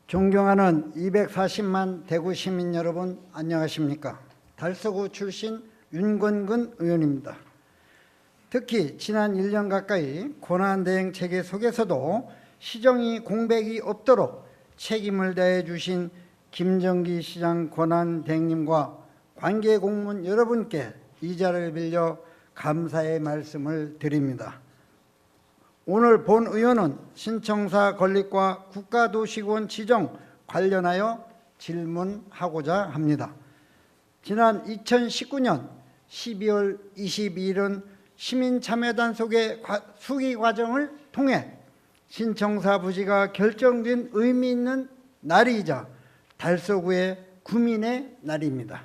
존경하는 240만 대구 시민 여러분, 안녕하십니까? 달서구 출신 윤건근 의원입니다. 특히 지난 1년 가까이 고난대행 체계 속에서도 시정이 공백이 없도록 책임을 다해 주신 김정기 시장 권한대행님과 관계 공무원 여러분께 이 자리를 빌려 감사의 말씀을 드립니다. 오늘 본 의원은 신청사 건립과 국가도시군 지정 관련하여 질문하고자 합니다. 지난 2019년 12월 22일은 시민참여단 속의 수기 과정을 통해 신청사 부지가 결정된 의미 있는 날이자 달서구의 구민의 날입니다.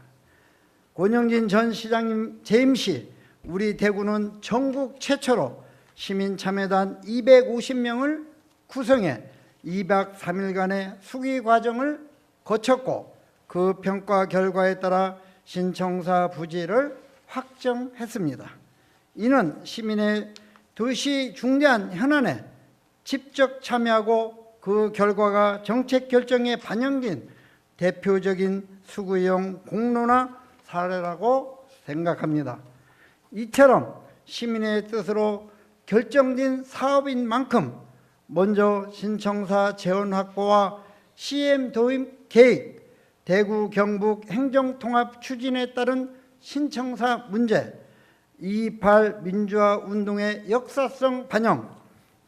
권영진 전 시장님 재임 시 우리 대구는 전국 최초로 시민참여단 250명을 구성해 2박 3일간의 수기 과정을 거쳤고 그 평가 결과에 따라 신청사 부지를 확정했습니다. 이는 시민의 듯이 중대한 현안에 직접 참여하고 그 결과가 정책 결정에 반영된 대표적인 수구형 공론화 사례라고 생각합니다. 이처럼 시민의 뜻으로 결정된 사업인 만큼 먼저 신청사 재원 확보와 CM 도입 계획, 대구 경북 행정통합 추진에 따른 신청사 문제, 2.28 민주화 운동의 역사성 반영,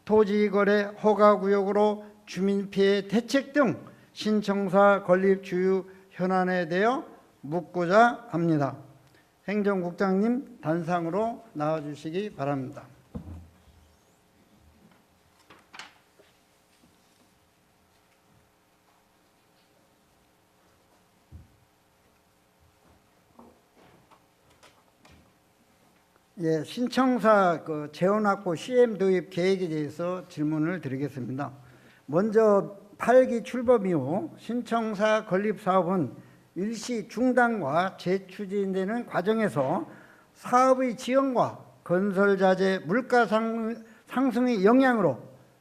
토지거래 허가구역으로 주민피해 대책 등 신청사 건립 주요 현안에 대해 묻고자 합니다. 행정국장님 단상으로 나와주시기 바랍니다. 예, 신청사 재원 확보 CM 도입 계획에 대해서 질문을 드리겠습니다. 먼저 8기 출범 이후 신청사 건립 사업은 일시 중단과 재추진되는 과정에서 사업의 지연과 건설자재 물가 상승의 영향으로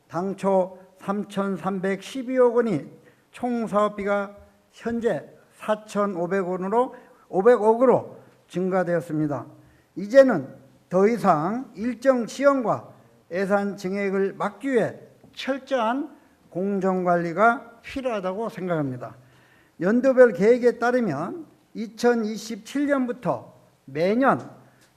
당초 3,312억 원이 총 사업비가 현재 4,500억으로 증가되었습니다. 이제는 더 이상 일정 지연과 예산 증액을 막기 위해 철저한 공정관리가 필요하다고 생각합니다. 연도별 계획에 따르면 2027년부터 매년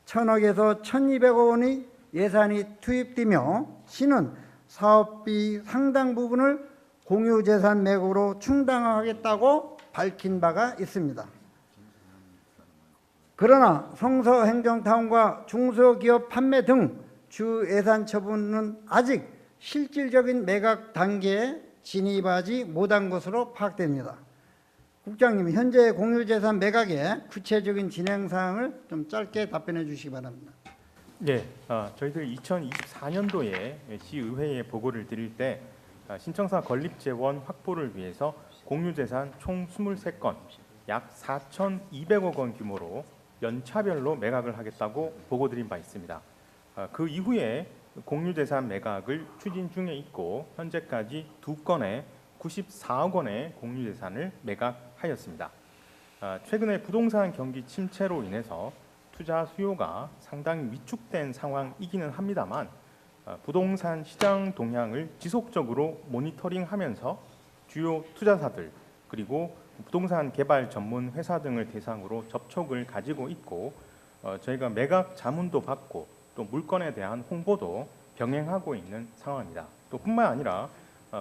1,000억에서 1,200억 원의 예산이 투입되며 시는 사업비 상당 부분을 공유재산 매각으로 충당하겠다고 밝힌 바가 있습니다. 그러나 성서행정타운과 중소기업 판매 등 주 예산 처분은 아직 실질적인 매각 단계에 진입하지 못한 것으로 파악됩니다. 국장님, 현재 공유재산 매각의 구체적인 진행 사항을 좀 짧게 답변해 주시기 바랍니다. 네, 저희들 2024년도에 시의회에 보고를 드릴 때 신청사 건립 재원 확보를 위해서 공유재산 총 23건, 약 4,200억 원 규모로 연차별로 매각을 하겠다고 보고드린 바 있습니다. 그 이후에 공유재산 매각을 추진 중에 있고 현재까지 2건의 94억 원의 공유재산을 매각하였습니다. 최근에 부동산 경기 침체로 인해서 투자 수요가 상당히 위축된 상황이기는 합니다만 부동산 시장 동향을 지속적으로 모니터링하면서 주요 투자사들 그리고 부동산 개발 전문 회사 등을 대상으로 접촉을 가지고 있고 저희가 매각 자문도 받고 또 물건에 대한 홍보도 병행하고 있는 상황입니다. 또 뿐만 아니라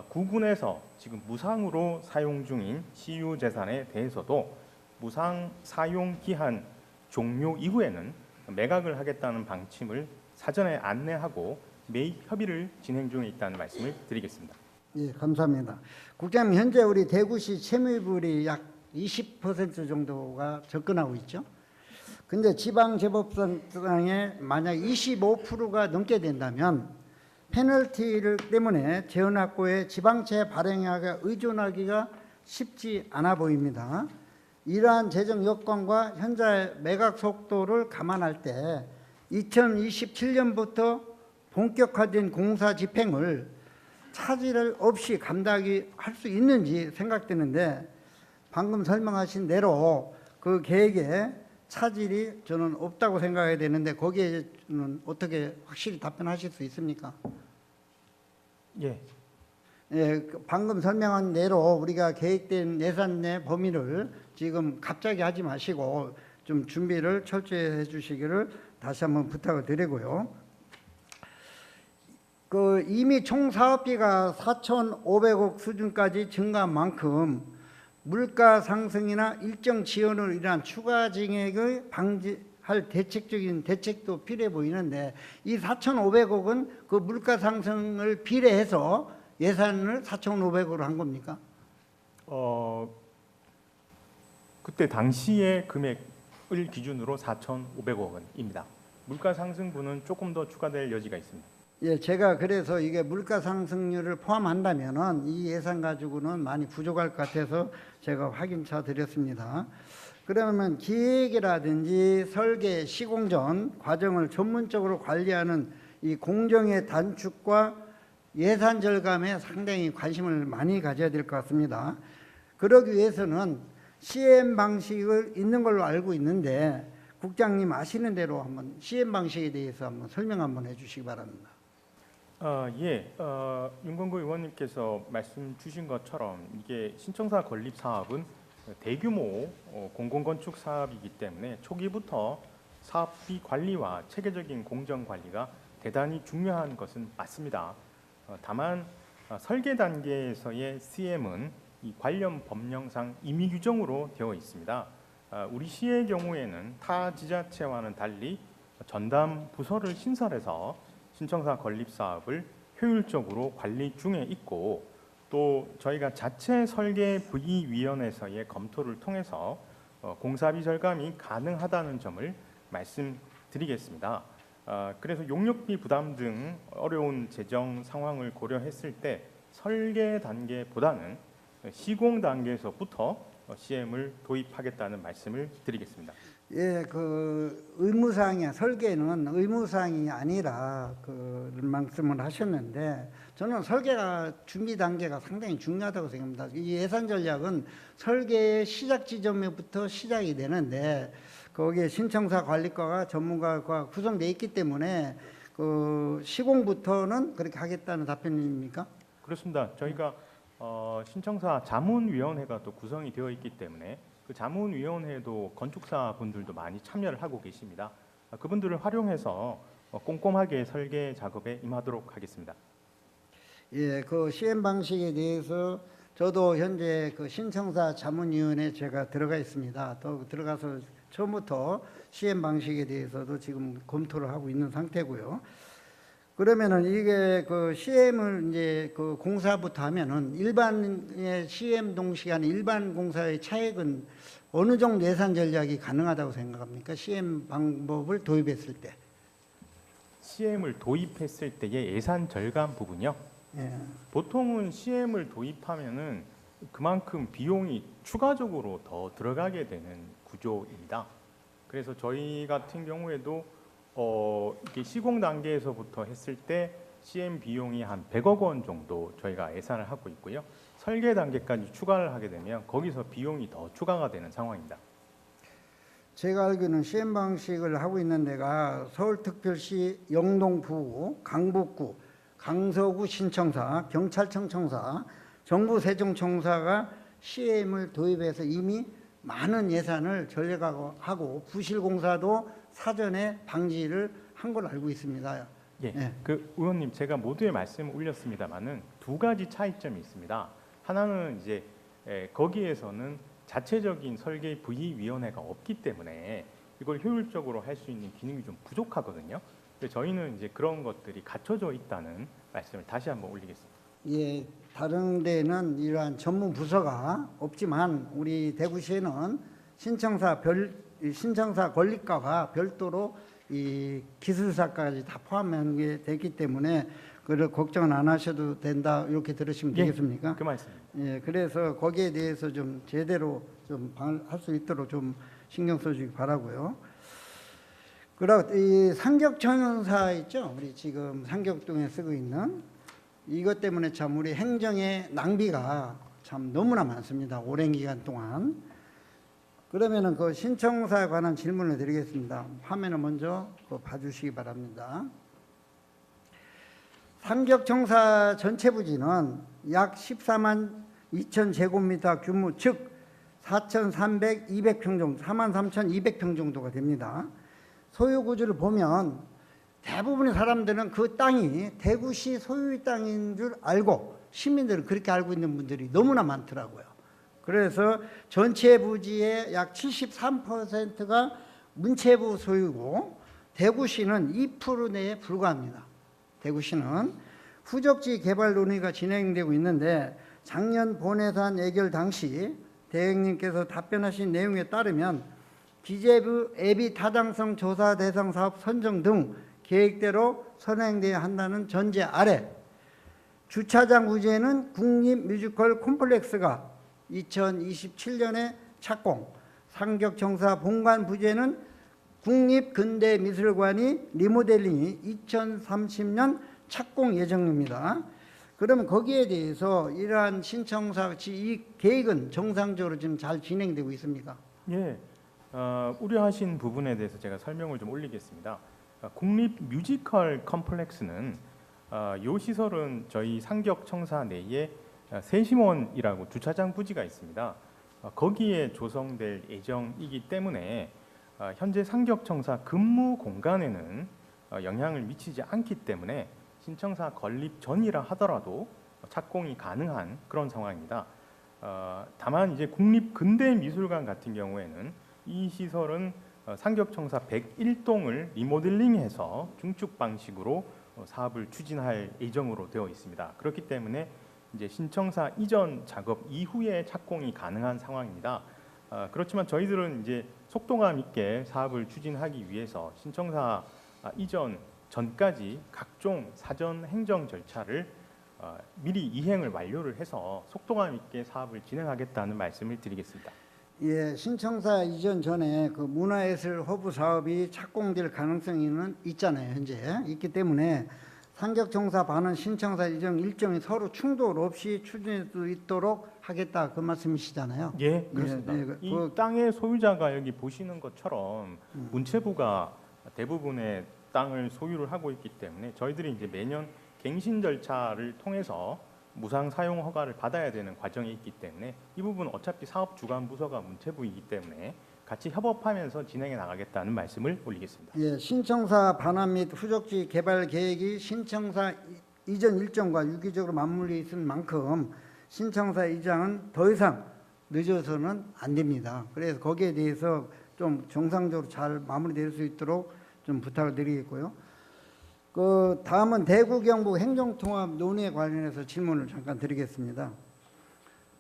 구군에서 지금 무상으로 사용 중인 시유 재산에 대해서도 무상 사용 기한 종료 이후에는 매각을 하겠다는 방침을 사전에 안내하고 매입 협의를 진행 중에 있다는 말씀을 드리겠습니다. 예, 감사합니다. 국장님, 현재 우리 대구시 채무율이 약 20% 정도가 접근하고 있죠. 근데 지방재법상에 만약 25%가 넘게 된다면 페널티 때문에 재원 확보에 지방채 발행하기가 의존하기가 쉽지 않아 보입니다. 이러한 재정 여건과 현재 매각 속도를 감안할 때 2027년부터 본격화된 공사 집행을 차질을 없이 감당이 할 수 있는지 생각되는데 방금 설명하신 대로 그 계획에 차질이 저는 없다고 생각해야 되는데 거기에는 어떻게 확실히 답변하실 수 있습니까? 예, 예, 방금 설명한 대로 우리가 계획된 예산 내 범위를 지금 갑자기 하지 마시고 좀 준비를 철저히 해 주시기를 다시 한번 부탁을 드리고요. 그 이미 총 사업비가 4,500억 수준까지 증가한 만큼 물가 상승이나 일정 지연으로 인한 추가 증액을 방지할 대책도 필요해 보이는데 이 4,500억은 그 물가 상승을 비례해서 예산을 4,500억으로 한 겁니까? 그때 당시의 금액을 기준으로 4,500억 원입니다. 물가 상승분은 조금 더 추가될 여지가 있습니다. 예, 제가 그래서 이게 물가 상승률을 포함한다면은 이 예산 가지고는 많이 부족할 것 같아서 제가 확인차 드렸습니다. 그러면 기획이라든지 설계, 시공전 과정을 전문적으로 관리하는 이 공정의 단축과 예산 절감에 상당히 관심을 많이 가져야 될 것 같습니다. 그러기 위해서는 CM 방식을 있는 걸로 알고 있는데 국장님 아시는 대로 한번 CM 방식에 대해서 한번 설명 한번 해주시기 바랍니다. 윤건구 의원님께서 말씀 주신 것처럼 이게 신청사 건립 사업은 대규모 공공건축 사업이기 때문에 초기부터 사업비 관리와 체계적인 공정 관리가 대단히 중요한 것은 맞습니다. 다만 설계 단계에서의 CM은 이 관련 법령상 임의 규정으로 되어 있습니다. 우리 시의 경우에는 타 지자체와는 달리 전담 부서를 신설해서 신청사 건립 사업을 효율적으로 관리 중에 있고 또 저희가 자체 설계 부의위원회에서의 검토를 통해서 공사비 절감이 가능하다는 점을 말씀드리겠습니다. 그래서 용역비 부담 등 어려운 재정 상황을 고려했을 때 설계 단계보다는 시공 단계에서부터 CM을 도입하겠다는 말씀을 드리겠습니다. 예, 그 의무사항이야. 설계는 의무사항이 아니라 그 말씀을 하셨는데 저는 설계가 준비 단계가 상당히 중요하다고 생각합니다. 이 예산 전략은 설계의 시작 지점부터 시작이 되는데 거기에 신청사 관리과가 전문가가 구성되어 있기 때문에 그 시공부터는 그렇게 하겠다는 답변입니까? 그렇습니다. 저희가 신청사 자문위원회가 또 구성이 되어 있기 때문에 그 자문위원회도 건축사 분들도 많이 참여를 하고 계십니다. 그분들을 활용해서 꼼꼼하게 설계 작업에 임하도록 하겠습니다. 예, 그 CM 방식에 대해서 저도 현재 그 신청사 자문위원회 제가 들어가 있습니다. 또 들어가서 처음부터 CM 방식에 대해서도 지금 검토를 하고 있는 상태고요. 그러면은 이게 그 CM을 이제 그 공사부터 하면은 일반의 CM 동시에 하는 일반 공사의 차액은 어느 정도 예산 전략이 가능하다고 생각합니까? CM 방법을 도입했을 때. CM을 도입했을 때의 예산 절감 부분요. 예. 보통은 CM을 도입하면은 그만큼 비용이 추가적으로 더 들어가게 되는 구조입니다. 그래서 저희 같은 경우에도 이게 시공 단계에서부터 했을 때 CM 비용이 한 100억 원 정도 저희가 예산을 하고 있고요. 설계 단계까지 추가를 하게 되면 거기서 비용이 더 추가가 되는 상황입니다. 제가 알기로는 CM 방식을 하고 있는 데가 서울특별시 영동부, 강북구, 강서구 신청사, 경찰청 청사, 정부 세종청사가 CM을 도입해서 이미 많은 예산을 절약하고 부실공사도 사전에 방지를 한 걸로 알고 있습니다. 예, 예. 그 의원님 제가 모두의 말씀을 올렸습니다만은 두 가지 차이점이 있습니다. 하나는 이제 거기에서는 자체적인 설계 부의위원회가 없기 때문에 이걸 효율적으로 할 수 있는 기능이 좀 부족하거든요. 근데 저희는 이제 그런 것들이 갖춰져 있다는 말씀을 다시 한번 올리겠습니다. 예, 다른 데는 이러한 전문 부서가 없지만 우리 대구시에는 신청사 건립과가 별도로 이 기술사까지 다 포함한 게 되기 때문에 그걸 걱정은 안 하셔도 된다 이렇게 들으시면 되겠습니까? 그 말씀입니다. 예, 그래서 거기에 대해서 좀 제대로 좀 할 수 있도록 좀 신경 써주기 바라고요. 그리고 이 상격청사 있죠? 우리 지금 상격동에 쓰고 있는 이것 때문에 참 우리 행정의 낭비가 참 너무나 많습니다. 오랜 기간 동안. 그러면은 그 신청사에 관한 질문을 드리겠습니다. 화면을 먼저 봐주시기 바랍니다. 상격청사 전체 부지는 약 14만 2천 제곱미터 규모, 즉 4,200평 정도, 43,200평 정도가 됩니다. 소유 구조를 보면 대부분의 사람들은 그 땅이 대구시 소유의 땅인 줄 알고, 시민들은 그렇게 알고 있는 분들이 너무나 많더라고요. 그래서 전체 부지의 약 73%가 문체부 소유고 대구시는 2% 내에 불과합니다. 대구시는 후적지 개발 논의가 진행되고 있는데 작년 본예산 예결 당시 대행님께서 답변하신 내용에 따르면 기재부 예비 타당성 조사 대상 사업 선정 등 계획대로 선행돼야 한다는 전제 아래 주차장 부지에는 국립뮤지컬 콤플렉스가 2027년에 착공, 상격청사 본관 부지에는 국립근대미술관이 리모델링이 2030년 착공 예정입니다. 그러면 거기에 대해서 이러한 신청사 이 계획은 정상적으로 지금 잘 진행되고 있습니까? 예, 우려하신 부분에 대해서 제가 설명을 좀 올리겠습니다. 국립 뮤지컬 컴플렉스는 이 시설은 저희 상격청사 내에 세심원이라고 주차장 부지가 있습니다. 거기에 조성될 예정이기 때문에 현재 상격청사 근무 공간에는 영향을 미치지 않기 때문에 신청사 건립 전이라 하더라도 착공이 가능한 그런 상황입니다. 다만 이제 국립근대미술관 같은 경우에는 이 시설은 상격청사 101동을 리모델링해서 중축 방식으로 사업을 추진할 예정으로 되어 있습니다. 그렇기 때문에 이제 신청사 이전 작업 이후에 착공이 가능한 상황입니다. 그렇지만 저희들은 이제 속도감 있게 사업을 추진하기 위해서 신청사 이전 전까지 각종 사전 행정 절차를 미리 이행을 완료를 해서 속도감 있게 사업을 진행하겠다는 말씀을 드리겠습니다. 예, 신청사 이전 전에 그 문화예술 허브 사업이 착공될 가능성이 있잖아요. 현재 있기 때문에 상격청사 반은 신청사 이전 일정이 서로 충돌 없이 추진할 수 있도록 하겠다, 그 말씀이시잖아요. 예, 그렇습니다. 이 땅의 소유자가 여기 보시는 것처럼 문체부가 대부분의 땅을 소유를 하고 있기 때문에 저희들이 이제 매년 갱신 절차를 통해서 무상 사용 허가를 받아야 되는 과정이 있기 때문에 이 부분 어차피 사업 주관 부서가 문체부이기 때문에 같이 협업하면서 진행해 나가겠다는 말씀을 올리겠습니다. 예, 신청사 반환 및 후적지 개발 계획이 신청사 이전 일정과 유기적으로 맞물려 있을 만큼 신청사 이장은 더 이상 늦어서는 안 됩니다. 그래서 거기에 대해서 좀 정상적으로 잘 마무리될 수 있도록 좀 부탁을 드리겠고요. 그 다음은 대구 경북 행정통합 논의에 관련해서 질문을 잠깐 드리겠습니다.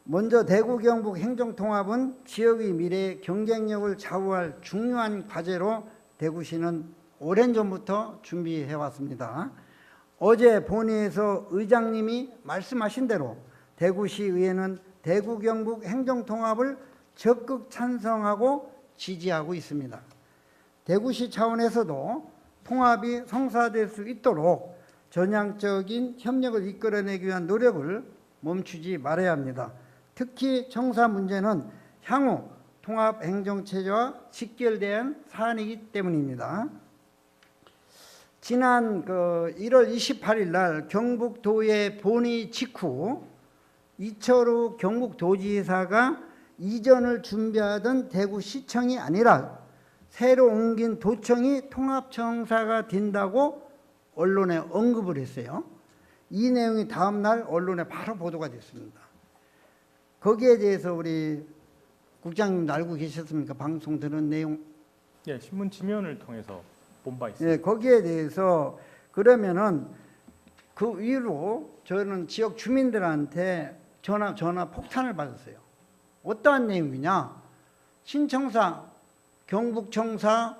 먼저 대구 경북 행정통합은 지역의 미래 경쟁력을 좌우할 중요한 과제로 대구시는 오랜 전부터 준비해 왔습니다. 어제 본회의에서 의장님이 말씀하신 대로 대구시의회는 대구 경북 행정통합을 적극 찬성하고 지지하고 있습니다. 대구시 차원에서도 통합이 성사될 수 있도록 전향적인 협력을 이끌어내기 위한 노력을 멈추지 말아야 합니다. 특히 청사 문제는 향후 통합행정체제와 직결된 사안이기 때문입니다. 지난 1월 28일 날 경북도의 본의 직후 이철우 경북도지사가 이전을 준비하던 대구시청이 아니라 새로 옮긴 도청이 통합청사가 된다고 언론에 언급을 했어요. 이 내용이 다음 날 언론에 바로 보도가 됐습니다. 거기에 대해서 우리 국장님도 알고 계셨습니까? 방송 들은 내용. 예, 신문 지면을 통해서 본 바 있습니다. 예, 거기에 대해서 그러면은 그 이후로 저는 지역 주민들한테 전화 폭탄을 받았어요. 어떠한 내용이냐? 신청사, 경북청사,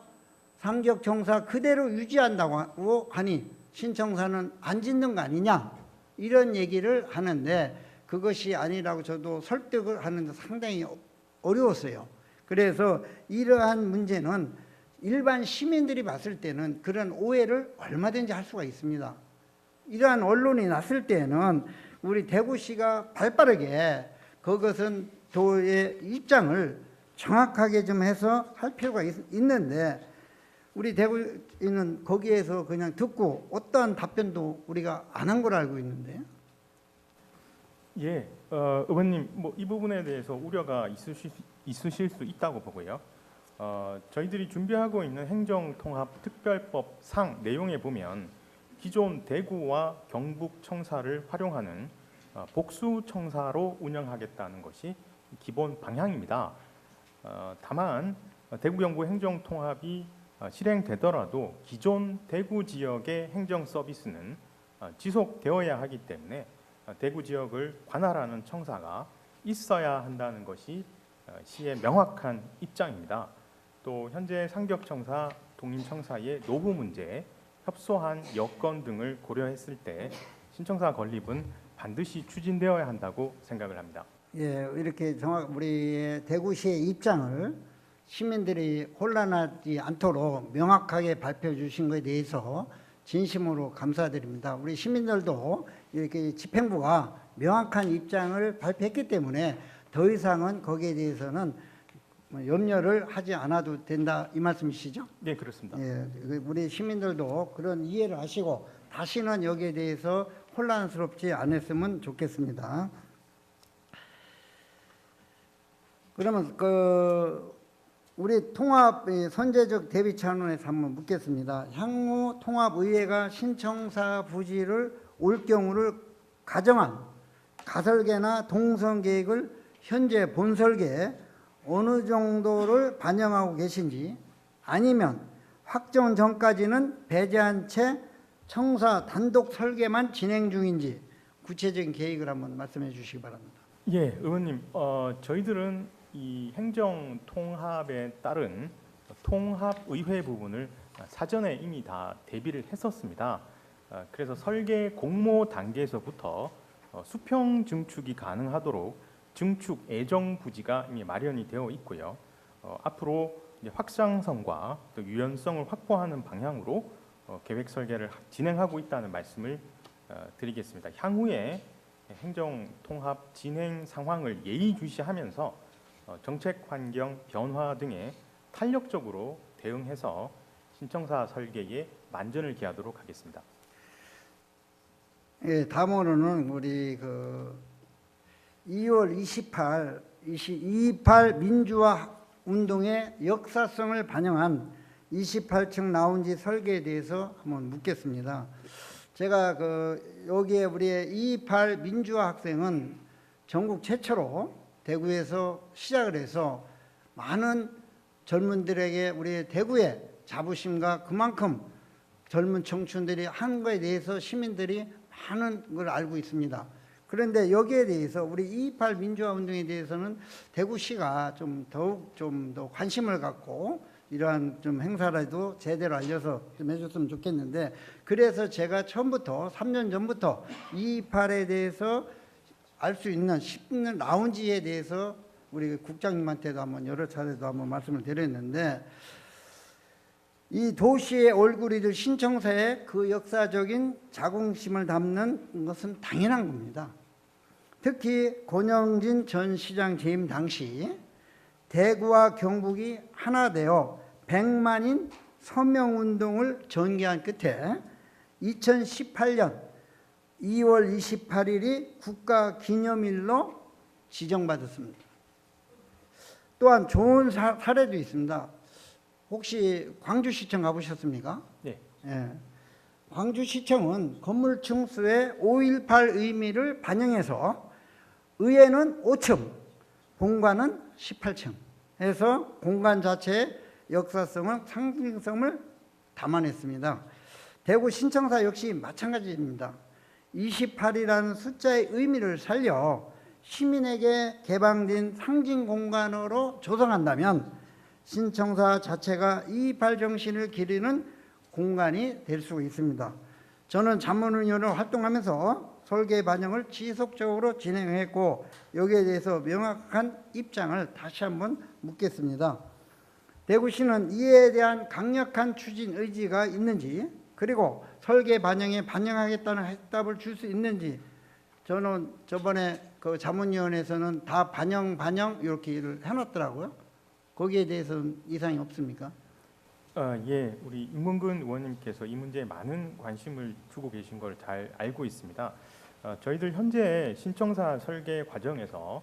상격청사 그대로 유지한다고 하니 신청사는 안 짓는 거 아니냐? 이런 얘기를 하는데 그것이 아니라고 저도 설득을 하는데 상당히 어려웠어요. 그래서 이러한 문제는 일반 시민들이 봤을 때는 그런 오해를 얼마든지 할 수가 있습니다. 이러한 언론이 났을 때에는 우리 대구시가 발빠르게 그것은 도의 입장을 정확하게 좀 해서 할 필요가 있는데 우리 대구인은 거기에서 그냥 듣고 어떠한 답변도 우리가 안 한 걸로 알고 있는데요. 예, 의원님, 뭐 이 부분에 대해서 우려가 있으실 수 있다고 보고요. 저희들이 준비하고 있는 행정통합특별법 상 내용에 보면 기존 대구와 경북청사를 활용하는 복수청사로 운영하겠다는 것이 기본 방향입니다. 다만 대구 경북 행정통합이 실행되더라도 기존 대구 지역의 행정 서비스는 지속되어야 하기 때문에 대구 지역을 관할하는 청사가 있어야 한다는 것이 시의 명확한 입장입니다. 또 현재 상격청사, 독립청사의 노후 문제, 협소한 여건 등을 고려했을 때 신청사 건립은 반드시 추진되어야 한다고 생각을 합니다. 예, 이렇게 우리 대구시의 입장을 시민들이 혼란하지 않도록 명확하게 발표해 주신 것에 대해서 진심으로 감사드립니다. 우리 시민들도 이렇게 집행부가 명확한 입장을 발표했기 때문에 더 이상은 거기에 대해서는 염려를 하지 않아도 된다 이 말씀이시죠? 네, 그렇습니다. 예, 우리 시민들도 그런 이해를 하시고 다시는 여기에 대해서 혼란스럽지 않았으면 좋겠습니다. 그러면 우리 통합 선제적 대비 차원에서 한번 묻겠습니다. 향후 통합의회가 신청사 부지를 올 경우를 가정한 가설계나 동선 계획을 현재 본설계에 어느 정도를 반영하고 계신지, 아니면 확정 전까지는 배제한 채 청사 단독 설계만 진행 중인지 구체적인 계획을 한번 말씀해 주시기 바랍니다. 예, 의원님, 저희들은 이 행정 통합에 따른 통합의회 부분을 사전에 이미 다 대비를 했었습니다. 그래서 설계 공모 단계에서부터 수평 증축이 가능하도록 증축 예정 부지가 이미 마련이 되어 있고요. 앞으로 이제 확장성과 또 유연성을 확보하는 방향으로 계획 설계를 진행하고 있다는 말씀을 드리겠습니다. 향후에 행정 통합 진행 상황을 예의주시하면서 정책 환경 변화 등에 탄력적으로 대응해서 신청사 설계에 만전을 기하도록 하겠습니다. 예, 다음으로는 우리 2월 228 민주화 운동의 역사성을 반영한 28층 라운지 설계에 대해서 한번 묻겠습니다. 제가 여기에 우리의 228 민주화 학생은 전국 최초로 대구에서 시작을 해서 많은 젊은들에게 우리 대구의 자부심과 그만큼 젊은 청춘들이 한 거에 대해서 시민들이 많은 걸 알고 있습니다. 그런데 여기에 대해서 우리 228 민주화 운동에 대해서는 대구시가 더욱 더 관심을 갖고 이러한 좀 행사라도 제대로 알려서 좀 해줬으면 좋겠는데, 그래서 제가 처음부터 3년 전부터 228에 대해서 알 수 있는 쉽는 라운지에 대해서 우리 국장님한테도 한번 여러 차례도 한번 말씀을 드렸는데, 이 도시의 얼굴이 신청사에 그 역사적인 자긍심을 담는 것은 당연한 겁니다. 특히 권영진 전 시장 재임 당시 대구와 경북이 하나 되어 100만인 서명운동을 전개한 끝에 2018년 2월 28일이 국가기념일로 지정받았습니다. 또한 좋은 사례도 있습니다. 혹시 광주시청 가보셨습니까? 네. 예. 광주시청은 건물 층수의 5.18 의미를 반영해서 의회는 5층, 본관은 18층 해서 공간 자체의 역사성을, 상징성을 담아냈습니다. 대구 신청사 역시 마찬가지입니다. 28이라는 숫자의 의미를 살려 시민에게 개방된 상징 공간으로 조성한다면 신청사 자체가 228 정신을 기리는 공간이 될 수 있습니다. 저는 자문위원으로 활동하면서 설계 반영을 지속적으로 진행했고, 여기에 대해서 명확한 입장을 다시 한번 묻겠습니다. 대구시는 이에 대한 강력한 추진 의지가 있는지, 그리고 설계 반영에 반영하겠다는 해답을 줄 수 있는지. 저는 저번에 그 자문위원회에서는 다 반영 이렇게 일을 해놨더라고요. 거기에 대해서는 이상이 없습니까? 예, 우리 임문근 의원님께서 이 문제에 많은 관심을 두고 계신 걸 잘 알고 있습니다. 저희들 현재 신청사 설계 과정에서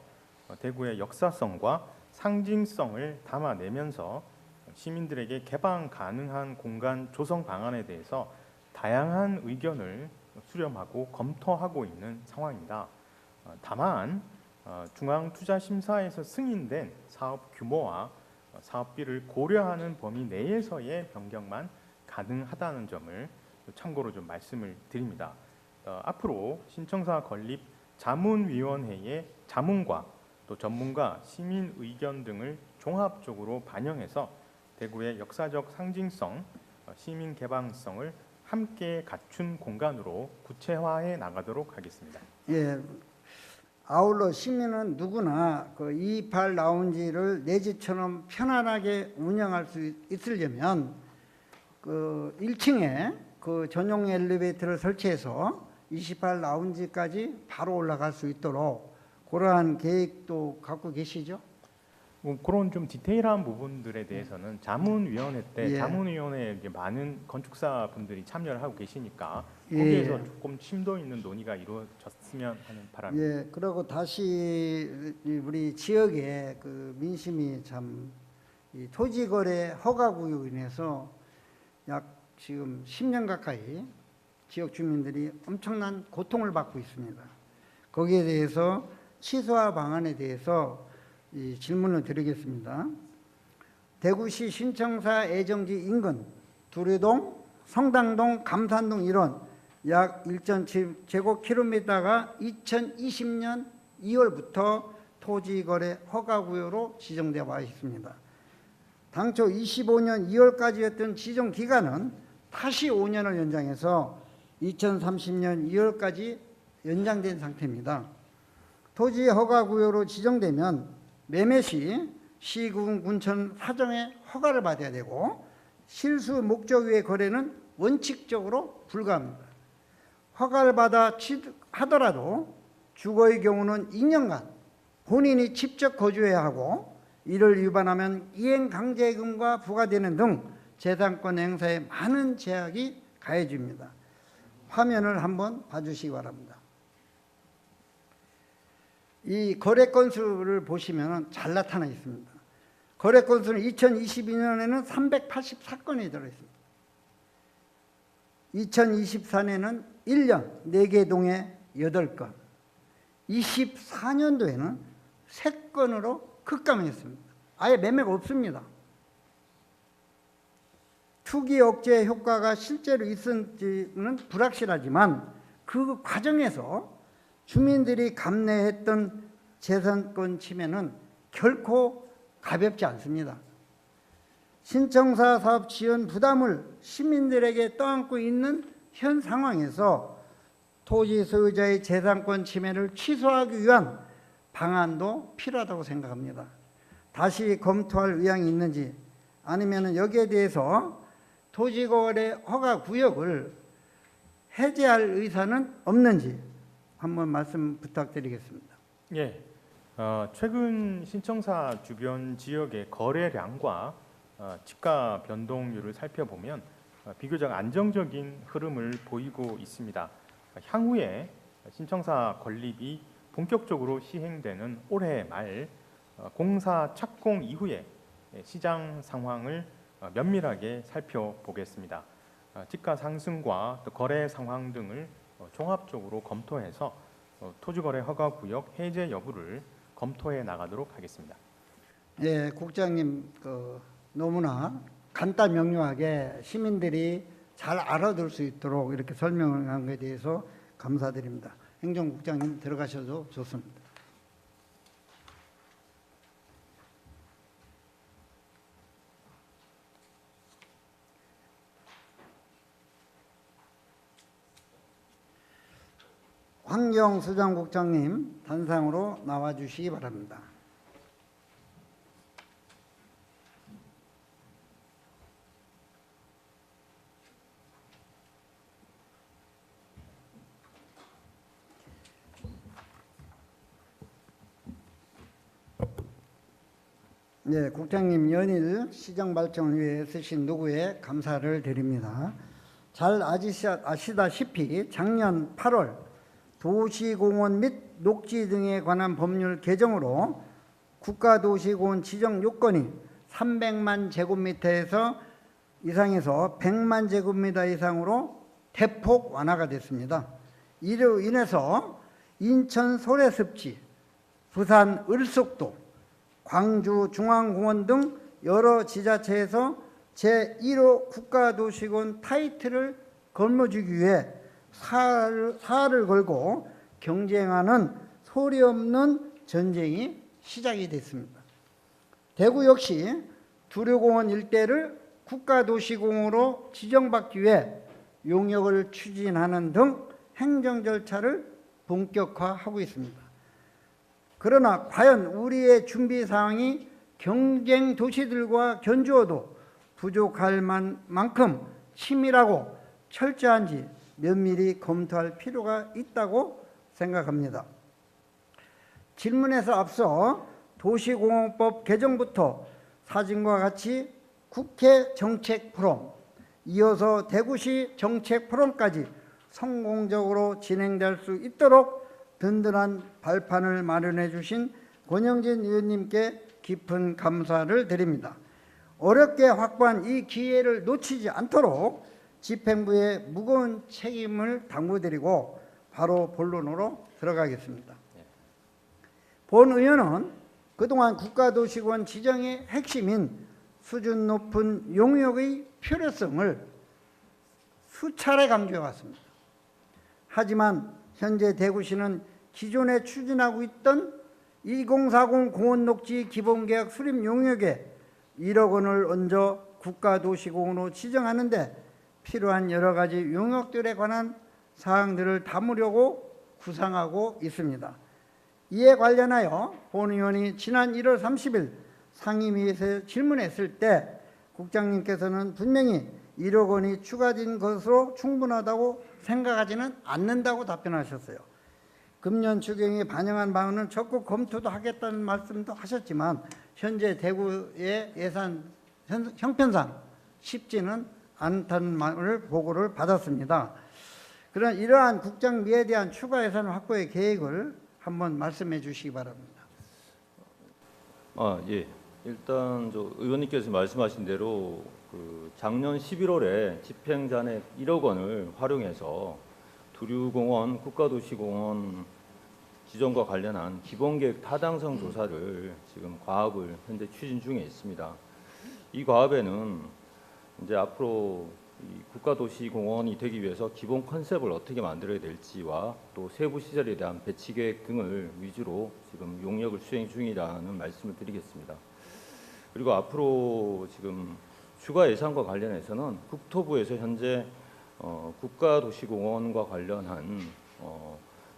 대구의 역사성과 상징성을 담아내면서 시민들에게 개방 가능한 공간 조성 방안에 대해서 다양한 의견을 수렴하고 검토하고 있는 상황입니다. 다만 중앙투자심사에서 승인된 사업 규모와 사업비를 고려하는 범위 내에서의 변경만 가능하다는 점을 참고로 좀 말씀을 드립니다. 앞으로 신청사 건립 자문위원회의 자문과 또 전문가, 시민 의견 등을 종합적으로 반영해서 대구의 역사적 상징성, 시민 개방성을 함께 갖춘 공간으로 구체화해 나가도록 하겠습니다. 예. 아울러 시민은 누구나 그 228 라운지를 내 집처럼 편안하게 운영할 수 있으려면 그 1층에 그 전용 엘리베이터를 설치해서 28 라운지까지 바로 올라갈 수 있도록 그러한 계획도 갖고 계시죠? 뭐 그런 좀 디테일한 부분들에 대해서는 자문위원회 때 예. 자문위원회에 이제 많은 건축사 분들이 참여를 하고 계시니까 예. 거기에서 조금 심도 있는 논의가 이루어졌으면 하는 바람입니다. 예. 그리고 다시 우리 지역의 그 민심이 참 이 토지거래 허가구역으로 인해서 약 지금 10년 가까이 지역 주민들이 엄청난 고통을 받고 있습니다. 거기에 대해서 취소화 방안에 대해서 이 질문을 드리겠습니다. 대구시 신청사 애정지 인근 두레동, 성당동, 감산동 일원 약 1.7제곱킬로미터가 2020년 2월부터 토지거래 허가구역으로 지정되어 와 있습니다. 당초 25년 2월까지였던 지정 기간은 다시 5년을 연장해서 2030년 2월까지 연장된 상태입니다. 토지 허가구역으로 지정되면 매매 시 시군 군청 사정의 허가를 받아야 되고 실수 목적 외의 거래는 원칙적으로 불가합니다. 허가를 받아 하더라도 주거의 경우는 2년간 본인이 직접 거주해야 하고 이를 위반하면 이행강제금과 부과되는 등 재산권 행사에 많은 제약이 가해집니다. 화면을 한번 봐주시기 바랍니다. 이 거래 건수를 보시면 잘 나타나 있습니다. 거래 건수는 2022년에는 384건이 들어있습니다. 2024년에는 1년 4개 동에 8건, 24년도에는 3건으로 급감했습니다. 아예 매매가 없습니다. 투기 억제 효과가 실제로 있었는지는 불확실하지만 그 과정에서 주민들이 감내했던 재산권 침해는 결코 가볍지 않습니다. 신청사 사업 지원 부담을 시민들에게 떠안고 있는 현 상황에서 토지 소유자의 재산권 침해를 취소하기 위한 방안도 필요하다고 생각합니다. 다시 검토할 의향이 있는지 아니면 여기에 대해서 토지거래 허가 구역을 해제할 의사는 없는지 한번 말씀 부탁드리겠습니다. 예, 최근 신청사 주변 지역의 거래량과 지가 변동률을 살펴보면 비교적 안정적인 흐름을 보이고 있습니다. 향후에 신청사 건립이 본격적으로 시행되는 올해 말 공사 착공 이후에 시장 상황을 면밀하게 살펴보겠습니다. 지가 상승과 또 거래 상황 등을 종합적으로 검토해서 토지거래 허가구역 해제 여부를 검토해 나가도록 하겠습니다. 예, 국장님 너무나 간단 명료하게 시민들이 잘 알아들 수 있도록 이렇게 설명한 것에 대해서 감사드립니다. 행정국장님 들어가셔도 좋습니다. 환경수장국장님 단상으로 나와주시기 바랍니다. 네, 국장님 연일 시정 발전을 위해 쓰신 노고에 감사를 드립니다. 잘 아시다시피 작년 8월 도시공원 및 녹지 등에 관한 법률 개정으로 국가도시공원 지정 요건이 300만 제곱미터 이상에서 100만 제곱미터 이상으로 대폭 완화가 됐습니다. 이로 인해서 인천 소래습지, 부산 을숙도, 광주 중앙공원 등 여러 지자체에서 제1호 국가도시공원 타이틀을 거머쥐기 위해 사활을 걸고 경쟁하는 소리 없는 전쟁이 시작이 됐습니다. 대구 역시 두류공원 일대를 국가도시공원으로 지정받기 위해 용역을 추진하는 등 행정 절차를 본격화하고 있습니다. 그러나 과연 우리의 준비 사항이 경쟁 도시들과 견주어도 부족할 만큼 치밀하고 철저한지 면밀히 검토할 필요가 있다고 생각합니다. 질문에서 앞서 도시공원법 개정부터 사진과 같이 국회 정책 포럼, 이어서 대구시 정책 포럼까지 성공적으로 진행될 수 있도록 든든한 발판을 마련해 주신 권영진 의원님께 깊은 감사를 드립니다. 어렵게 확보한 이 기회를 놓치지 않도록 집행부에 무거운 책임을 당부드리고 바로 본론으로 들어가겠습니다. 본 의원은 그동안 국가도시공원 지정의 핵심인 수준 높은 용역의 필요성을 수차례 강조해 왔습니다. 하지만 현재 대구시는 기존에 추진하고 있던 2040 공원녹지 기본계약 수립 용역에 1억 원을 얹어 국가도시공원으로 지정하는 데 필요한 여러 가지 용역들에 관한 사항들을 담으려고 구상하고 있습니다. 이에 관련하여 본 의원이 지난 1월 30일 상임위에서 질문했을 때 국장님께서는 분명히 1억 원이 추가된 것으로 충분하다고 생각하지는 않는다고 답변하셨어요. 금년 추경에 반영한 바는 적극 검토도 하겠다는 말씀도 하셨지만 현재 대구의 예산 형편상 쉽지는 않다는 말을 보고를 받았습니다. 그러나 이러한 국장비에 대한 추가 예산 확보의 계획을 한번 말씀해 주시기 바랍니다. 예. 일단 의원님께서 말씀하신 대로 작년 11월에 집행잔액 1억 원을 활용해서 두류공원 국가도시공원 지정과 관련한 기본계획 타당성 조사를 지금 과업을 현재 추진 중에 있습니다. 이 과업에는 이제 앞으로 이 국가도시공원이 되기 위해서 기본 컨셉을 어떻게 만들어야 될지와 또 세부 시설에 대한 배치 계획 등을 위주로 지금 용역을 수행 중이라는 말씀을 드리겠습니다. 그리고 앞으로 지금 추가 예산과 관련해서는 국토부에서 현재 국가도시공원과 관련한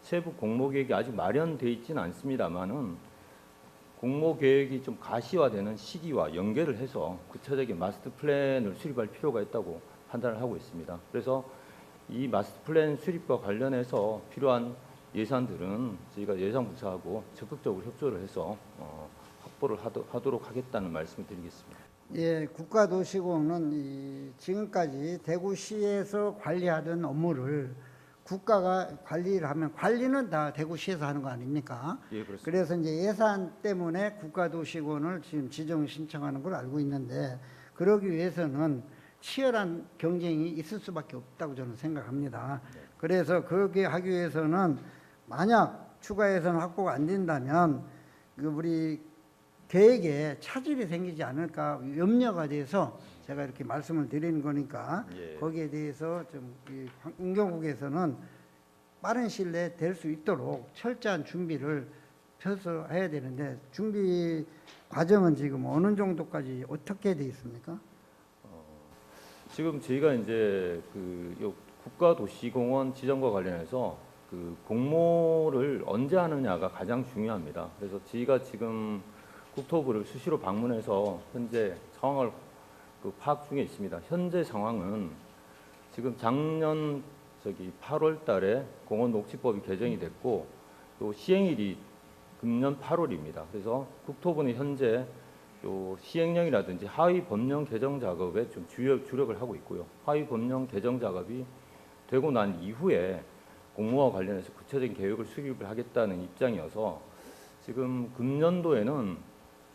세부 공모계획이 아직 마련되어 있지는 않습니다만은 공모계획이 좀 가시화되는 시기와 연계를 해서 구체적인 마스터 플랜을 수립할 필요가 있다고 판단을 하고 있습니다. 그래서 이 마스터 플랜 수립과 관련해서 필요한 예산들은 저희가 예산부처하고 적극적으로 협조를 해서 확보를 하도록 하겠다는 말씀을 드리겠습니다. 예, 국가도시공원은 지금까지 대구시에서 관리하던 업무를 국가가 관리를 하면 관리는 다 대구시에서 하는 거 아닙니까? 예, 그렇습니다. 그래서 이제 예산 때문에 국가도시공원을 지금 지정 신청하는 걸 알고 있는데 그러기 위해서는 치열한 경쟁이 있을 수밖에 없다고 저는 생각합니다. 그래서 그렇게 하기 위해서는 만약 추가 예산 확보가 안 된다면 우리 계획에 차질이 생기지 않을까 염려가 돼서 제가 이렇게 말씀을 드리는 거니까 예. 거기에 대해서 좀 환경국에서는 빠른 시일 내에 될 수 있도록 철저한 준비를 펴서 해야 되는데 준비 과정은 지금 어느 정도까지 어떻게 돼 있습니까? 지금 저희가 이제 국가도시공원 지정과 관련해서 공모를 언제 하느냐가 가장 중요합니다. 그래서 저희가 지금 국토부를 수시로 방문해서 현재 상황을 파악 중에 있습니다. 현재 상황은 지금 작년 8월 달에 공원녹지법이 개정이 됐고 또 시행일이 금년 8월입니다. 그래서 국토부는 현재 또 시행령이라든지 하위 법령 개정 작업에 좀 주력을 하고 있고요. 하위 법령 개정 작업이 되고 난 이후에 공모와 관련해서 구체적인 계획을 수립을 하겠다는 입장이어서 지금 금년도에는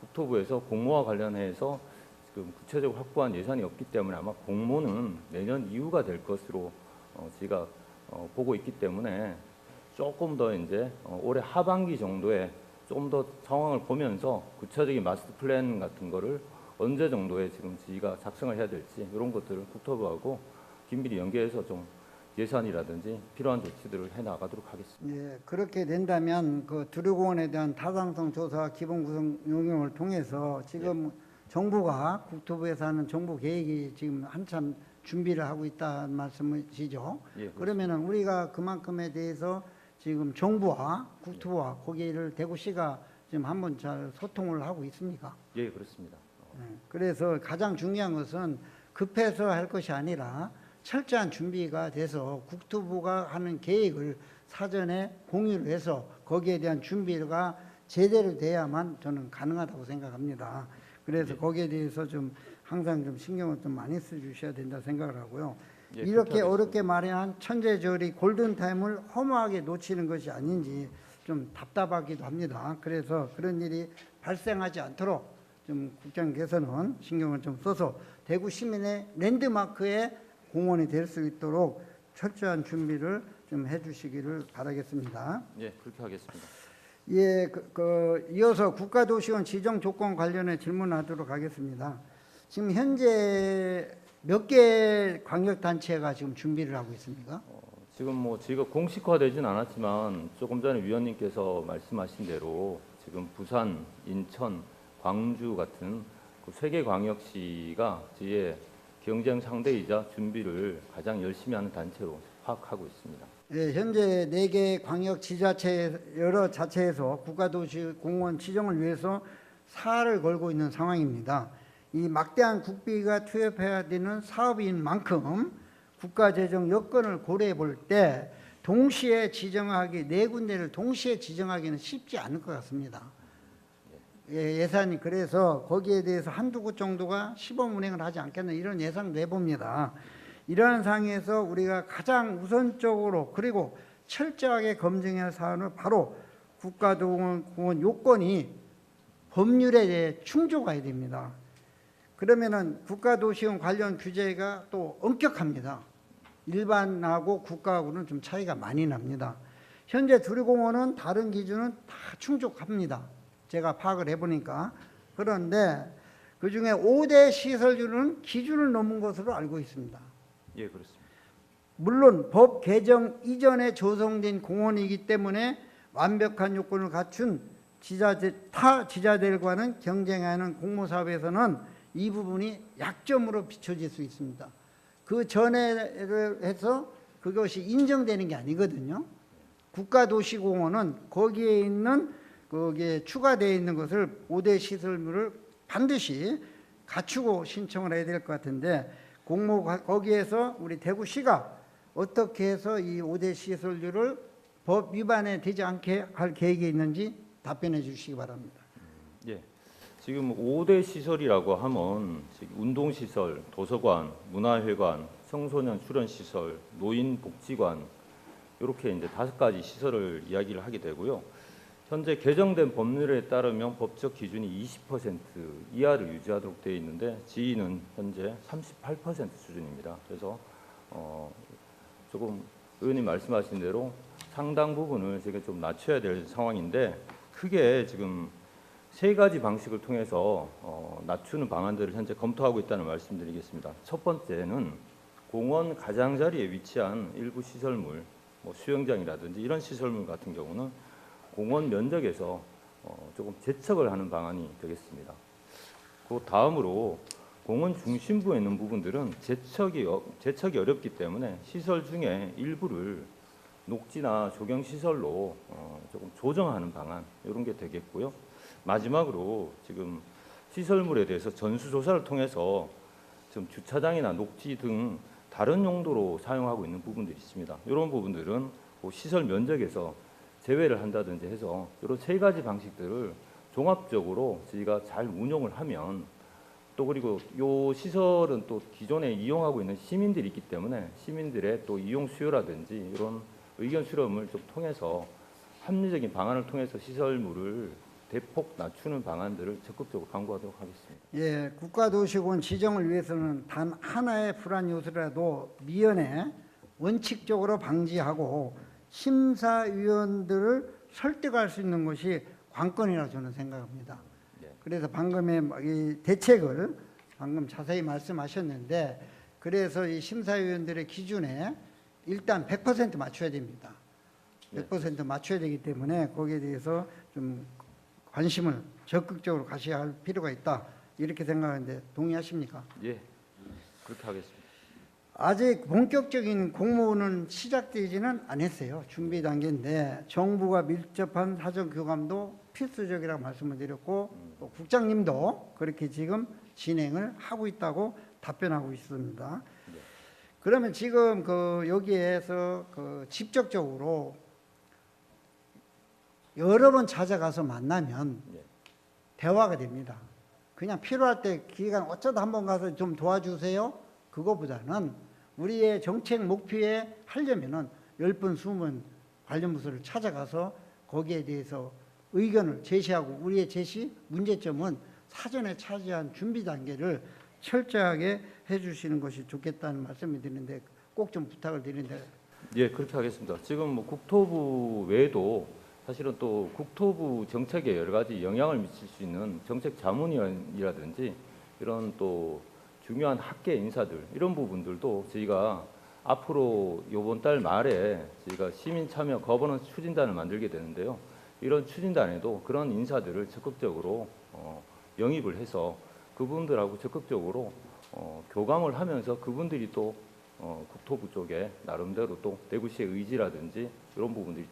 국토부에서 공모와 관련해서 지금 구체적으로 확보한 예산이 없기 때문에 아마 공모는 내년 이후가 될 것으로 제가 보고 있기 때문에 조금 더 이제 올해 하반기 정도에 좀 더 상황을 보면서 구체적인 마스터 플랜 같은 거를 언제 정도에 지금 저희가 작성을 해야 될지 이런 것들을 국토부하고 긴밀히 연계해서 좀 예산이라든지 필요한 조치들을 해 나가도록 하겠습니다. 예, 그렇게 된다면 그 두류공원에 대한 타당성 조사 기본 구성 용역을 통해서 지금 정부가 국토부에서 하는 정부 계획이 지금 한참 준비를 하고 있다는 말씀이시죠? 예, 그러면은 우리가 그만큼에 대해서 지금 정부와 국토부와 거기를 대구시가 지금 한번 잘 소통을 하고 있습니까? 예, 그렇습니다. 그래서 가장 중요한 것은 급해서 할 것이 아니라 철저한 준비가 돼서 국토부가 하는 계획을 사전에 공유를 해서 거기에 대한 준비가 제대로 돼야만 저는 가능하다고 생각합니다. 그래서 거기에 대해서 좀 항상 좀 신경을 좀 많이 써주셔야 된다 생각을 하고요. 예, 이렇게 그렇게 어렵게 마련한 천재저리 골든타임을 허무하게 놓치는 것이 아닌지 좀 답답하기도 합니다. 그래서 그런 일이 발생하지 않도록 좀 국장께서는 신경을 좀 써서 대구 시민의 랜드마크의 공원이 될 수 있도록 철저한 준비를 좀 해주시기를 바라겠습니다. 예, 그렇게 하겠습니다. 예, 이어서 국가도시원 지정 조건 관련해 질문하도록 하겠습니다. 지금 현재 몇 개 광역단체가 지금 준비를 하고 있습니까? 지금 뭐 저희가 공식화되진 않았지만 조금 전에 위원님께서 말씀하신 대로 지금 부산, 인천, 광주 같은 그 3개 광역시가 저희의 경쟁 상대이자 준비를 가장 열심히 하는 단체로 파악하고 있습니다. 예, 현재 4개 광역지자체 여러 자체에서 국가도시공원 지정을 위해서 사활을 걸고 있는 상황입니다. 이 막대한 국비가 투입해야 되는 사업인 만큼 국가재정 여건을 고려해 볼 때 동시에 지정하기 4군데를 동시에 지정하기는 쉽지 않을 것 같습니다. 예산이 그래서 거기에 대해서 한두 곳 정도가 시범 운행을 하지 않겠나 이런 예상을 내봅니다. 이러한 상황에서 우리가 가장 우선적으로 그리고 철저하게 검증해야 할 사안은 바로 국가공원 요건이 법률에 대해 충족해야 됩니다. 그러면은 국가도시원 관련 규제가 또 엄격합니다. 일반하고 국가하고는 좀 차이가 많이 납니다. 현재 두류공원은 다른 기준은 다 충족합니다. 제가 파악을 해보니까. 그런데 그중에 5대 시설주는 기준을 넘은 것으로 알고 있습니다. 예, 그렇습니다. 물론 법 개정 이전에 조성된 공원이기 때문에 완벽한 요건을 갖춘 타 지자들과는 경쟁하는 공모사업에서는 이 부분이 약점으로 비춰질 수 있습니다. 그 전에 해서 그것이 인정되는 게 아니거든요. 국가도시공원은 거기에 있는 거기에 추가되어 있는 것을 5대 시설물을 반드시 갖추고 신청을 해야 될 것 같은데 거기에서 우리 대구시가 어떻게 해서 이 5대 시설물을 법 위반에 되지 않게 할 계획이 있는지 답변해 주시기 바랍니다. 예. 지금 5대 시설이라고 하면 운동시설, 도서관, 문화회관, 청소년 출연시설, 노인복지관 이렇게 이제 5가지 시설을 이야기를 하게 되고요. 현재 개정된 법률에 따르면 법적 기준이 20% 이하를 유지하도록 되어 있는데 지위는 현재 38% 수준입니다. 그래서 조금 의원님 말씀하신 대로 상당 부분을 제가 좀 낮춰야 될 상황인데 크게 지금 3가지 방식을 통해서 낮추는 방안들을 현재 검토하고 있다는 말씀드리겠습니다. 첫 번째는 공원 가장자리에 위치한 일부 시설물, 뭐 수영장이라든지 이런 시설물 같은 경우는 공원 면적에서 조금 제척을 하는 방안이 되겠습니다. 그 다음으로 공원 중심부에 있는 부분들은 제척이 어렵기 때문에 시설 중에 일부를 녹지나 조경 시설로 조금 조정하는 방안 이런 게 되겠고요. 마지막으로 지금 시설물에 대해서 전수조사를 통해서 지금 주차장이나 녹지 등 다른 용도로 사용하고 있는 부분들이 있습니다. 이런 부분들은 시설 면적에서 제외를 한다든지 해서 이런 3가지 방식들을 종합적으로 저희가 잘 운용을 하면 또 그리고 요 시설은 또 기존에 이용하고 있는 시민들이 있기 때문에 시민들의 또 이용 수요라든지 이런 의견 수렴을 좀 통해서 합리적인 방안을 통해서 시설물을 대폭 낮추는 방안들을 적극적으로 강구하도록 하겠습니다. 예, 국가도시군 지정을 위해서는 단 하나의 불안 요소라도 미연에 원칙적으로 방지하고 심사위원들을 설득할 수 있는 것이 관건이라고 저는 생각합니다. 네. 그래서 방금의 이 대책을 방금 자세히 말씀하셨는데, 그래서 이 심사위원들의 기준에 일단 100% 맞춰야 됩니다. 100% 맞춰야 되기 때문에 거기에 대해서 좀 관심을 적극적으로 가셔야 할 필요가 있다, 이렇게 생각하는데 동의하십니까? 예, 그렇게 하겠습니다. 아직 본격적인 공모는 시작되지는 않았어요. 준비 단계인데 정부가 밀접한 사전 교감도 필수적이라고 말씀을 드렸고, 또 국장님도 그렇게 지금 진행을 하고 있다고 답변하고 있습니다. 그러면 지금 여기에서 직접적으로 여러 번 찾아가서 만나면 예. 대화가 됩니다. 그냥 필요할 때 기간 어쩌다 한번 가서 좀 도와주세요, 그거보다는 우리의 정책 목표에 하려면은 10번 20번 관련 부서를 찾아가서 거기에 대해서 의견을 제시하고, 우리의 제시 문제점은 사전에 차지한 준비 단계를 철저하게 해주시는 것이 좋겠다는 말씀을 드리는데 꼭 좀 부탁을 드리는데. 예, 그렇게 하겠습니다. 지금 뭐 국토부 외에도 사실은 또 국토부 정책에 여러 가지 영향을 미칠 수 있는 정책 자문위원이라든지 이런 또 중요한 학계 인사들, 이런 부분들도 저희가 앞으로 이번 달 말에 저희가 시민 참여 거버넌스 추진단을 만들게 되는데요. 이런 추진단에도 그런 인사들을 적극적으로 영입을 해서 그분들하고 적극적으로 교감을 하면서 그분들이 또 국토부 쪽에 나름대로 또 대구시의 의지라든지 이런 부분들이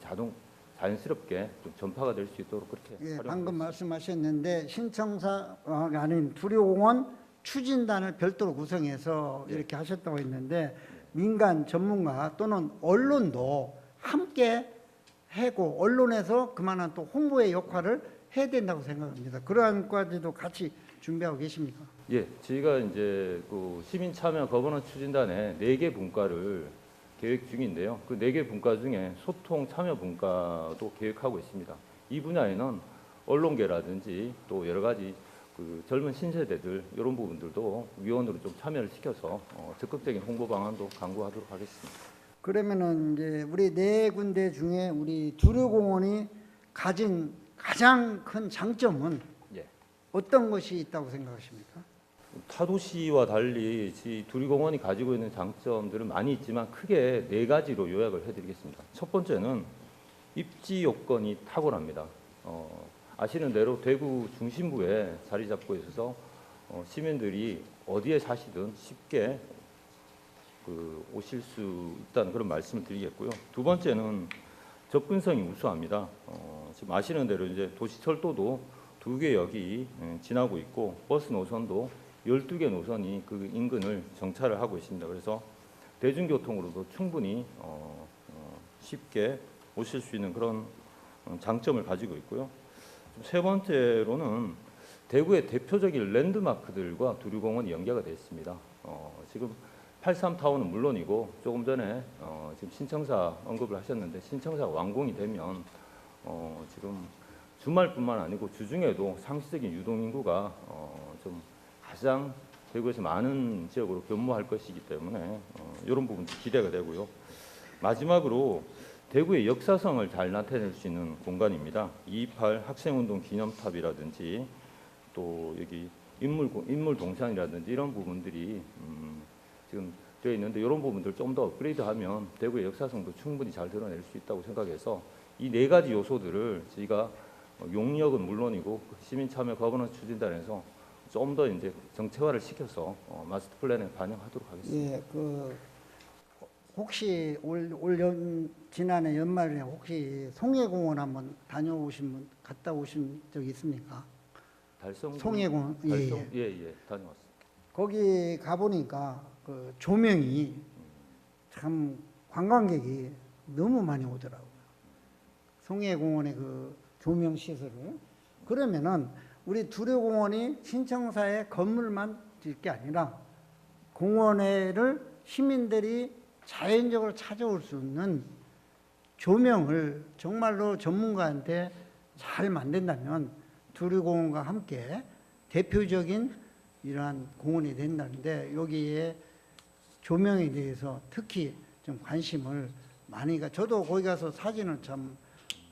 자연스럽게 좀 전파가 될 수 있도록 그렇게 예, 활용하고 방금 있습니다. 말씀하셨는데 신청사가 아닌 두류공원 추진단을 별도로 구성해서 네. 이렇게 하셨다고 했는데, 민간 전문가 또는 언론도 함께 하고 언론에서 그만한 또 홍보의 역할을 해야 된다고 생각합니다. 그러한 까지도 같이 준비하고 계십니까? 예, 저희가 이제 그 시민 참여 거버넌스 추진단에 4개 분과를 계획 중인데요. 그 4개 분과 중에 소통 참여 분과도 계획하고 있습니다. 이 분야에는 언론계라든지 또 여러 가지 그 젊은 신세대들 이런 부분들도 위원으로 좀 참여를 시켜서 적극적인 홍보 방안도 강구하도록 하겠습니다. 그러면은 이제 우리 4군데 중에 우리 두류공원이 가진 가장 큰 장점은 예. 어떤 것이 있다고 생각하십니까? 타도시와 달리 이 두류공원이 가지고 있는 장점들은 많이 있지만 크게 4가지로 요약을 해드리겠습니다. 첫 번째는 입지 요건이 탁월합니다. 아시는 대로 대구 중심부에 자리 잡고 있어서 시민들이 어디에 사시든 쉽게 오실 수 있다는 그런 말씀을 드리겠고요. 두 번째는 접근성이 우수합니다. 지금 아시는 대로 이제 도시철도도 2개 역이 지나고 있고 버스 노선도 12개 노선이 그 인근을 정차를 하고 있습니다. 그래서 대중교통으로도 충분히 쉽게 오실 수 있는 그런 장점을 가지고 있고요. 세 번째로는 대구의 대표적인 랜드마크들과 두류공원이 연계가 되어 있습니다. 지금 83타워는 물론이고 조금 전에 지금 신청사 언급을 하셨는데 신청사가 완공이 되면 지금 주말뿐만 아니고 주중에도 상시적인 유동인구가 좀 가장 대구에서 많은 지역으로 변모할 것이기 때문에 이런 부분도 기대가 되고요. 마지막으로 대구의 역사성을 잘 나타낼 수 있는 공간입니다. 228 학생운동 기념탑이라든지 또 여기 인물 동산이라든지 이런 부분들이 지금 되어 있는데 이런 부분들 좀 더 업그레이드하면 대구의 역사성도 충분히 잘 드러낼 수 있다고 생각해서 이 4가지 요소들을 저희가 용역은 물론이고 시민 참여 거버넌스 추진단에서 좀 더 이제 정체화를 시켜서 마스터 플랜에 반영하도록 하겠습니다. 예, 혹시 지난해 연말에 혹시 송해공원 한번 다녀오신 분, 갔다 오신 적 있습니까? 달성 송해공원, 예, 다녀왔습니다. 거기 가보니까 그 조명이 참 관광객이 너무 많이 오더라고요. 송해공원의 그 조명 시설을 그러면은 우리 두류공원이 신청사의 건물만 질 게 아니라 공원에를 시민들이 자연적으로 찾아올 수 있는 조명을 정말로 전문가한테 잘 만든다면 두류공원과 함께 대표적인 이러한 공원이 된다는데, 여기에 조명에 대해서 특히 좀 관심을 많이 저도 거기 가서 사진을 참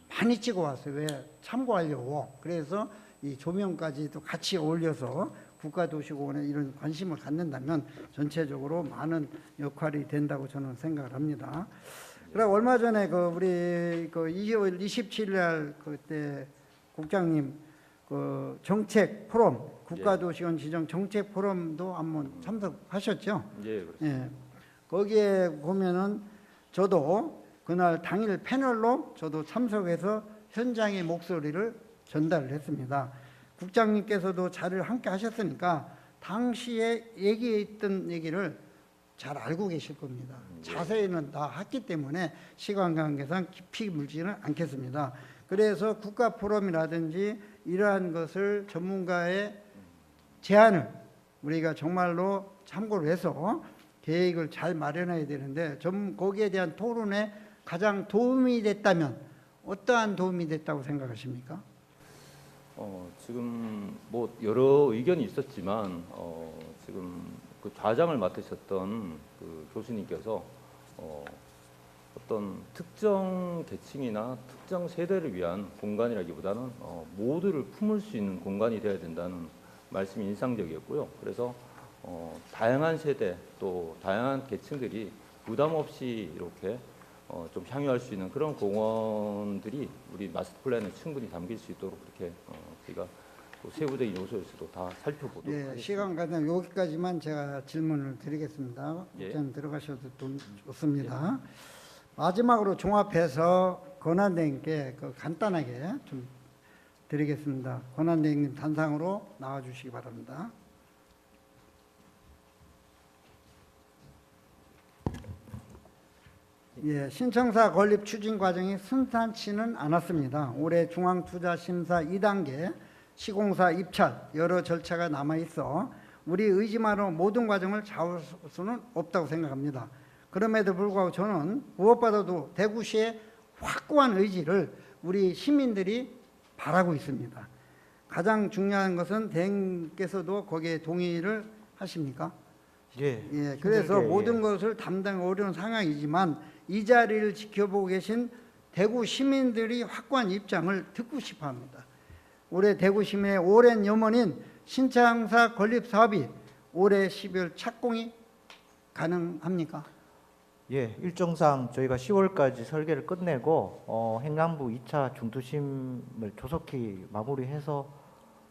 많이 찍어 왔어요. 왜? 참고하려고. 그래서 이 조명까지도 같이 어울려서 국가도시공원에 이런 관심을 갖는다면 전체적으로 많은 역할이 된다고 저는 생각을 합니다. 그리고 얼마 전에 우리 2월 27일 날 그때 국장님 정책 포럼, 국가도시원 지정 정책 포럼도 한번 참석하셨죠? 예, 그렇습니다. 예. 거기에 보면은 저도 그날 당일 패널로 저도 참석해서 현장의 목소리를 전달을 했습니다. 국장님께서도 자리를 함께 하셨으니까 당시에 얘기했던 얘기를 잘 알고 계실 겁니다. 자세히는 다 했기 때문에 시간 관계상 깊이 물지는 않겠습니다. 그래서 국가 포럼이라든지 이러한 것을 전문가의 제안을 우리가 정말로 참고를 해서 계획을 잘 마련해야 되는데, 거기에 대한 토론에 가장 도움이 됐다면 어떠한 도움이 됐다고 생각하십니까? 지금 뭐 여러 의견이 있었지만 지금 그 좌장을 맡으셨던 그 교수님께서 어떤 특정 계층이나 특정 세대를 위한 공간이라기보다는 모두를 품을 수 있는 공간이 되어야 된다는 말씀이 인상적이었고요. 그래서 다양한 세대 또 다양한 계층들이 부담 없이 이렇게 좀 향유할 수 있는 그런 공원들이 우리 마스터 플랜에 충분히 담길 수 있도록 그렇게 저희가 또 세부적인 요소에서도 다 살펴보도록 하겠습니다. 시간 관계상 여기까지만 제가 질문을 드리겠습니다. 국장님 들어가셔도 좋습니다. 마지막으로 종합해서 권한대행께 간단하게 좀 드리겠습니다. 권한대행님 단상으로 나와주시기 바랍니다. 신청사 건립 추진 과정이 순탄치는 않았습니다. 올해 중앙투자심사 2단계 시공사 입찰 여러 절차가 남아있어 우리 의지만으로 모든 과정을 잡을 수는 없다고 생각합니다. 그럼에도 불구하고 저는 무엇보다도 대구시의 확고한 의지를 우리 시민들이 바라고 있습니다. 가장 중요한 것은 대행께서도 거기에 동의를 하십니까? 예. 그래서 힘들게, 모든 것을 담당 어려운 상황이지만 이 자리를 지켜보고 계신 대구 시민들이 확고한 입장을 듣고 싶어 합니다. 올해 대구 시민의 오랜 염원인 신청사 건립 사업이 올해 12월 착공이 가능합니까? 예, 일정상 저희가 10월까지 설계를 끝내고 행안부 2차 중투심을 조속히 마무리해서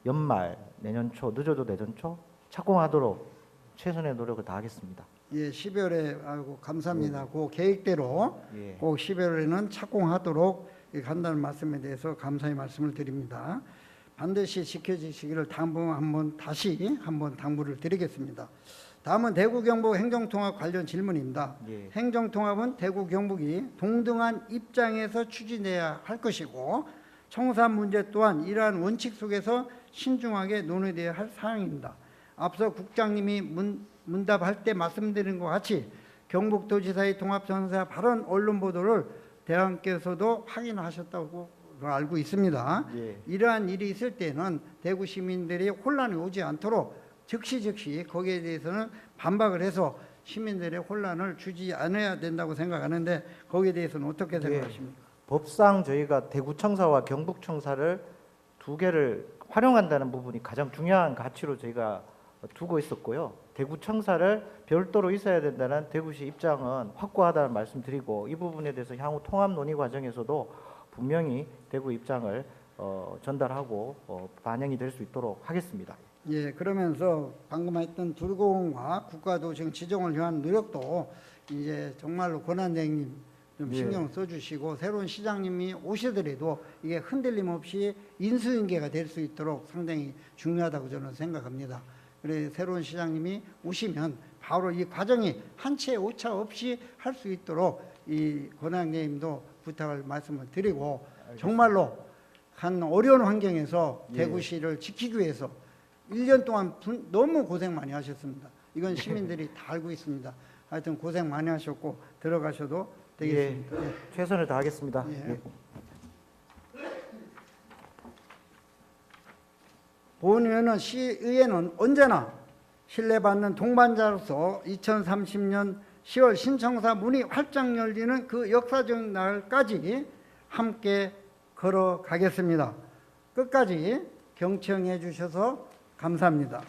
연말 내년 초 늦어도 내년 초 착공하도록 최선의 노력을 다하겠습니다. 12월에 아이고 감사합니다. 그 계획대로 꼭 12월에는 착공하도록 한다는 말씀에 대해서 감사의 말씀을 드립니다. 반드시 지켜주시기를 다시 한번 당부를 드리겠습니다. 다음은 대구 경북 행정통합 관련 질문입니다. 행정통합은 대구 경북이 동등한 입장에서 추진해야 할 것이고 청사 문제 또한 이러한 원칙 속에서 신중하게 논의되어야 할 사항입니다. 앞서 국장님이 문답할 때 말씀드린 것 같이 경북도지사의 통합전사 발언 언론 보도를 대왕께서도 확인하셨다고 알고 있습니다. 이러한 일이 있을 때는 대구 시민들이 혼란이 오지 않도록 즉시 거기에 대해서는 반박을 해서 시민들의 혼란을 주지 않아야 된다고 생각하는데 거기에 대해서는 어떻게 생각하십니까? 법상 저희가 대구청사와 경북청사를 두 개를 활용한다는 부분이 가장 중요한 가치로 저희가 두고 있었고요. 대구청사를 별도로 있어야 된다는 대구시 입장은 확고하다는 말씀드리고 이 부분에 대해서 향후 통합 논의 과정에서도 분명히 대구 입장을 전달하고 반영이 될 수 있도록 하겠습니다. 그러면서 방금 했던 두류공원과 국가도시공 지정을 위한 노력도 이제 정말로 권한대행님 좀 신경 써주시고 새로운 시장님이 오시더라도 이게 흔들림 없이 인수인계가 될 수 있도록 상당히 중요하다고 저는 생각합니다. 그래 새로운 시장님이 오시면 바로 이 과정이 한치의 오차 없이 할 수 있도록 이 권한대행님도 부탁을 말씀을 드리고 정말로 한 어려운 환경에서 예. 대구시를 지키기 위해서 1년 동안 너무 고생 많이 하셨습니다. 이건 시민들이 다 알고 있습니다. 하여튼 고생 많이 하셨고 들어가셔도 되겠습니다. 예. 최선을 다하겠습니다. 예. 예. 보훈위원은 시의회는 언제나 신뢰받는 동반자로서 2030년 10월 신청사 문이 활짝 열리는 그 역사적 날까지 함께 걸어가겠습니다. 끝까지 경청해 주셔서 감사합니다.